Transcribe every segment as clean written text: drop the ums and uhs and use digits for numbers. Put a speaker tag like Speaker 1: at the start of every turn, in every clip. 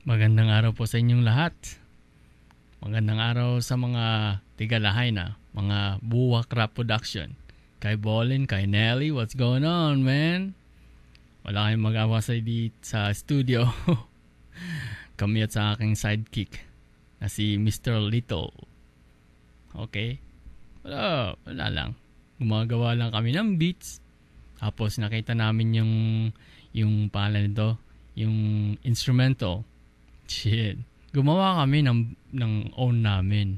Speaker 1: Magandang araw po sa inyong lahat. Magandang araw sa mga tigalahay na, mga Buwak Rap Production. Kay Bolin, kay Nelly, what's going on, man? Wala kayong mag-awa sa studio. Kami at sa aking sidekick na si Mr. Little. Okay? Wala lang. Gumagawa lang kami ng beats. Tapos nakita namin yung pangalan nito, yung instrumental. Shit. Gumawa kami ng own namin.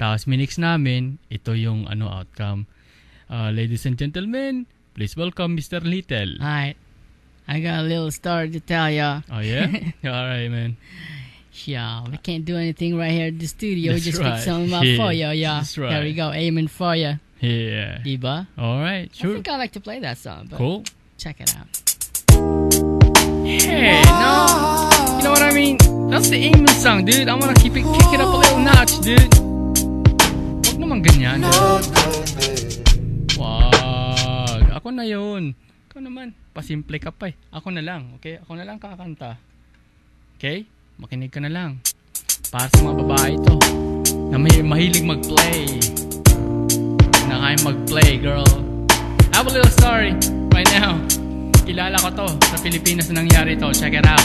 Speaker 1: Tapos minix namin, ito yung outcome. Ladies and gentlemen, please welcome Mr. Little.
Speaker 2: Alright. I got a little story to tell ya.
Speaker 1: Oh yeah? Alright, man.
Speaker 2: Yeah, we can't do anything right here at the studio.
Speaker 1: That's
Speaker 2: Just
Speaker 1: right.
Speaker 2: pick something up for ya. Yeah.
Speaker 1: That's right.
Speaker 2: There we go. Aiming for ya.
Speaker 1: Yeah.
Speaker 2: Diba?
Speaker 1: Alright,
Speaker 2: I
Speaker 1: sure.
Speaker 2: think I like to play that song. But
Speaker 1: Cool.
Speaker 2: check it out.
Speaker 1: Hey, no. You know what I mean? That's the Amen song, dude. I wanna kick it up a little notch, dude. Huwag naman ganyan. Wag. Ako na yun. Ikaw naman. Pasimple ka pa eh. Ako na lang, okay? Ako na lang kakanta. Okay? Makinig ka na lang. Para sa mga babae ito na may mahilig mag-play. Na kaya mag-play, girl. I have a little story right now. Kilala ko to. Sa Pilipinas na nangyari to. Check it out.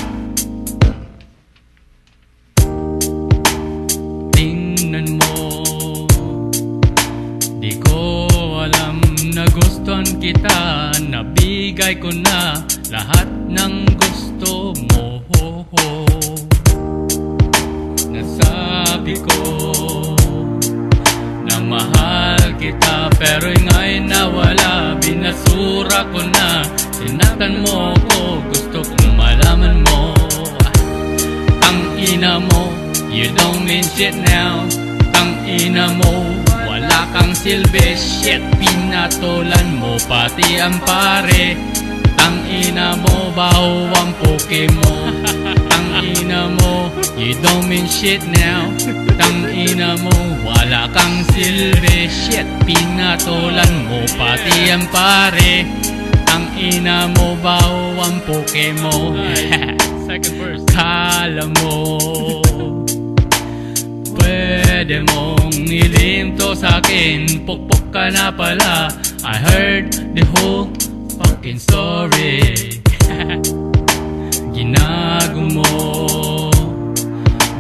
Speaker 1: Tingnan mo, di ko alam na gustuhan kita. Nabigay ko na lahat ng gusto mo. Nasabi ko na mahal kita, pero ngayon nawala. Binasura ko na, sinaktan mo ko. Gusto kong malaman mo, ang ina mo, you don't mean shit now. Ang ina mo, wala kang silbi. Shit, pinatulan mo pati ang pare. Ang ina mo, baho ang poke mo. Ang ina mo, you don't mean shit now. Ang ina mo, wala kang silbi. Shit, pinatulan mo pati ang pare. Ang ina mo, baho ang poke mo. Second verse. Kala mo pwede mong ilim to sa'kin. Pukpok ka na pala. I heard the whole fucking story. Ginago mo,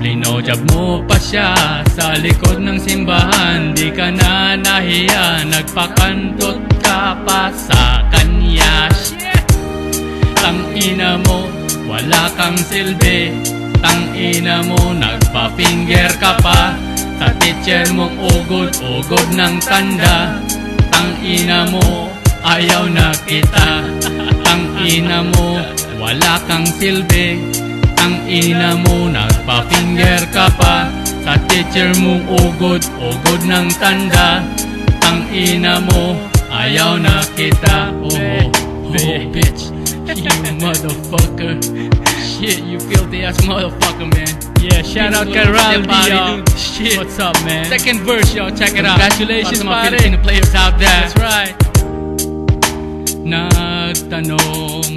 Speaker 1: blinojob mo pa siya sa likod ng simbahan. Di ka na nahiya, nagpakantot ka pa sa kanya. Shit! Tangina mo, wala kang silbi. Tangina mo, nagpa-finger ka pa sa teacher mong ugod-ugod ng tanda. Tangina mo, ayaw na kita. Tangina mo, wala kang silbi. Tangina mo, nagpa-finger ka pa sa teacher mong ugod-ugod ng tanda. Tangina mo, ayaw na kita. Oh, bitch, you motherfucker. Shit, you filthy ass motherfucker, man. Yeah, shout out kay Raldi, yo. Shit, what's up, man? Second verse, yo, check it out. Congratulations, pare. Filipino players out there. That's right. Nagtanong,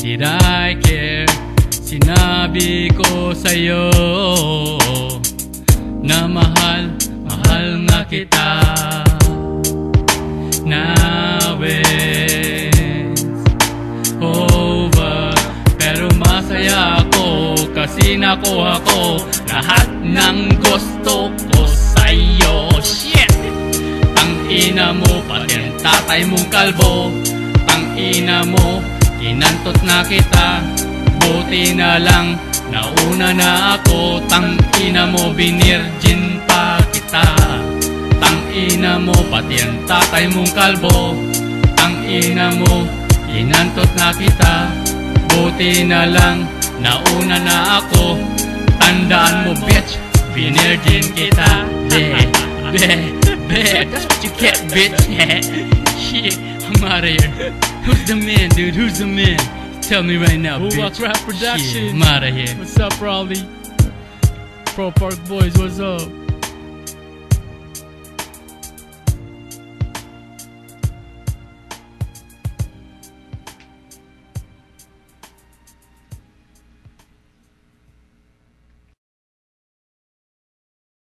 Speaker 1: did I care? Sinabi ko sa'yo na mahal nga kita. Now it's over, pero masaya ako kasi nakuha ko lahat ng gusto ko sa'yo. Shit! Tangina mo, pati ang tatay mong kalbo. Tangina mo, kinantot na kita. Buti na lang, nauna na ako. Tangina mo, binirgin pa kita. Tangina mo, pati ang tatay mong kalbo. Tangina mo, kinantot na kita. Buti na lang, nauna na ako. Tandaan mo, bitch, binirgin kita. That's what you get, bitch. Shit, I'm out of here. Who's the man, dude? Who's the man? Tell me right now, bitch.
Speaker 3: Buwak Rap Production.
Speaker 1: Shit, I'm out of here.
Speaker 3: What's up, Raleigh? Pro Park Boys, what's up?